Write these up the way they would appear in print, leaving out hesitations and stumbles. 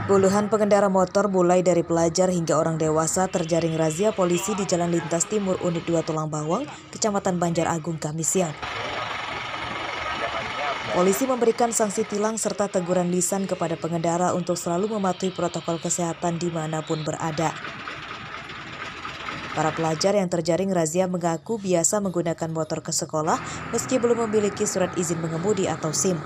Puluhan pengendara motor mulai dari pelajar hingga orang dewasa terjaring razia polisi di Jalan Lintas Timur Unit 2 Tulang Bawang, Kecamatan Banjar Agung, Kamis siang. Polisi memberikan sanksi tilang serta teguran lisan kepada pengendara untuk selalu mematuhi protokol kesehatan dimanapun berada. Para pelajar yang terjaring razia mengaku biasa menggunakan motor ke sekolah meski belum memiliki surat izin mengemudi atau SIM.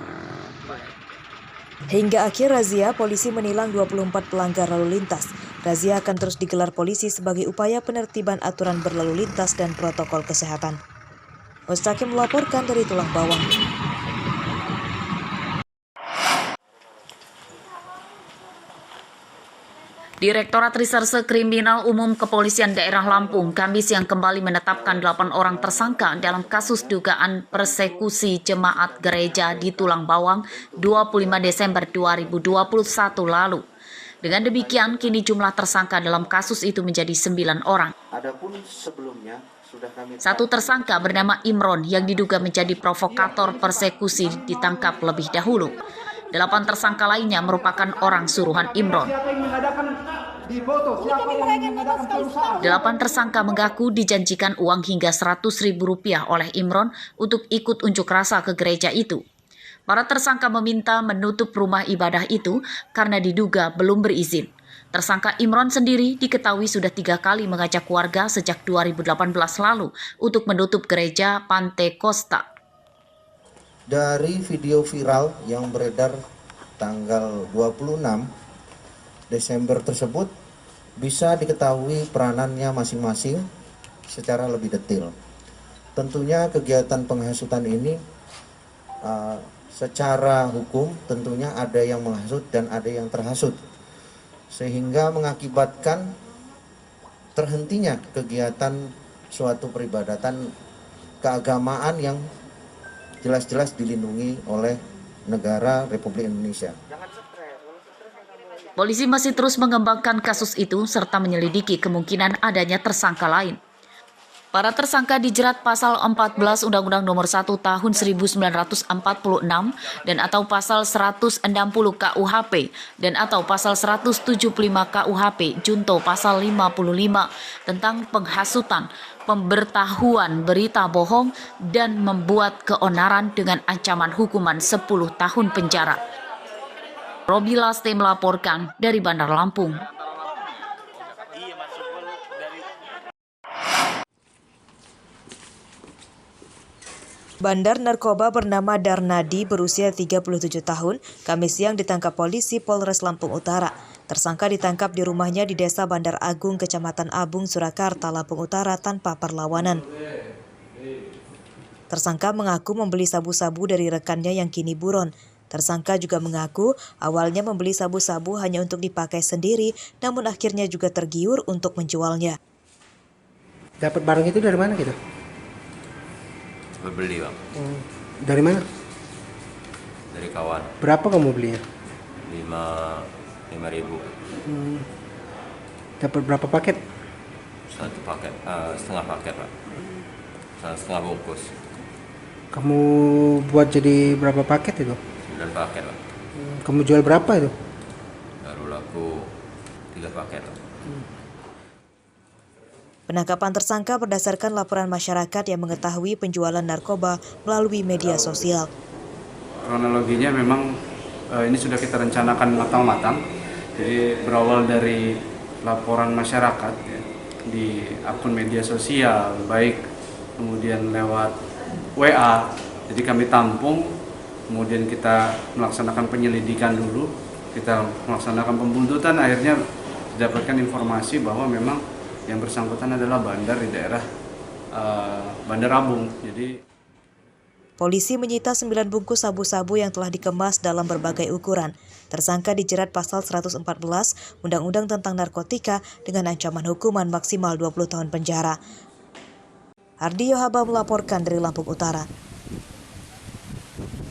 Hingga akhir razia, polisi menilang 24 pelanggar lalu lintas. Razia akan terus digelar polisi sebagai upaya penertiban aturan berlalu lintas dan protokol kesehatan. Mustaqim melaporkan dari Tulang Bawang. Direktorat Reserse Kriminal Umum Kepolisian Daerah Lampung Kamis yang kembali menetapkan 8 orang tersangka dalam kasus dugaan persekusi jemaat gereja di Tulang Bawang 25 Desember 2021 lalu. Dengan demikian, kini jumlah tersangka dalam kasus itu menjadi 9 orang. Adapun sebelumnya sudah kami... Satu tersangka bernama Imron yang diduga menjadi provokator persekusi ditangkap lebih dahulu. 8 tersangka lainnya merupakan orang suruhan Imron. 8 tersangka mengaku dijanjikan uang hingga Rp100.000 oleh Imron untuk ikut unjuk rasa ke gereja itu. Para tersangka meminta menutup rumah ibadah itu karena diduga belum berizin. Tersangka Imron sendiri diketahui sudah 3 kali mengajak warga sejak 2018 lalu untuk menutup gereja Pantai Costa. Dari video viral yang beredar tanggal 26 Desember tersebut bisa diketahui peranannya masing-masing secara lebih detail. Tentunya kegiatan penghasutan ini secara hukum tentunya ada yang menghasut dan ada yang terhasut, sehingga mengakibatkan terhentinya kegiatan suatu peribadatan keagamaan yang jelas-jelas dilindungi oleh negara Republik Indonesia. Polisi masih terus mengembangkan kasus itu serta menyelidiki kemungkinan adanya tersangka lain. Para tersangka dijerat pasal 14 Undang-Undang Nomor 1 Tahun 1946 dan atau pasal 160 KUHP dan atau pasal 175 KUHP junto pasal 55 tentang penghasutan, pemberitahuan berita bohong dan membuat keonaran dengan ancaman hukuman 10 tahun penjara. Robi Laste melaporkan dari Bandar Lampung. Bandar narkoba bernama Darnadi berusia 37 tahun, Kamis siang ditangkap polisi Polres Lampung Utara. Tersangka ditangkap di rumahnya di Desa Bandar Agung, Kecamatan Abung, Surakarta, Lampung Utara tanpa perlawanan. Tersangka mengaku membeli sabu-sabu dari rekannya yang kini buron. Tersangka juga mengaku awalnya membeli sabu-sabu hanya untuk dipakai sendiri, namun akhirnya juga tergiur untuk menjualnya. Dapat barang itu dari mana gitu? Beli, Bang. Dari mana? Dari kawan. Berapa kamu belinya? 5.000. Dapat berapa paket? Satu paket, setengah paket, Pak. Setengah bungkus. Kamu buat jadi berapa paket itu? 9 paket, Pak. Kamu jual berapa itu? Baru laku 3 paket, Pak. Penangkapan tersangka berdasarkan laporan masyarakat yang mengetahui penjualan narkoba melalui media sosial. Kronologinya memang ini sudah kita rencanakan matang-matang. Jadi berawal dari laporan masyarakat ya, di akun media sosial, baik kemudian lewat WA. Jadi kami tampung, kemudian kita melaksanakan penyelidikan dulu, kita melaksanakan pembuntutan, akhirnya didapatkan informasi bahwa memang yang bersangkutan adalah bandar di daerah Bandar Abung. Jadi polisi menyita 9 bungkus sabu-sabu yang telah dikemas dalam berbagai ukuran. Tersangka dijerat pasal 114 Undang-Undang tentang Narkotika dengan ancaman hukuman maksimal 20 tahun penjara. Ardi Yohaba melaporkan dari Lampung Utara.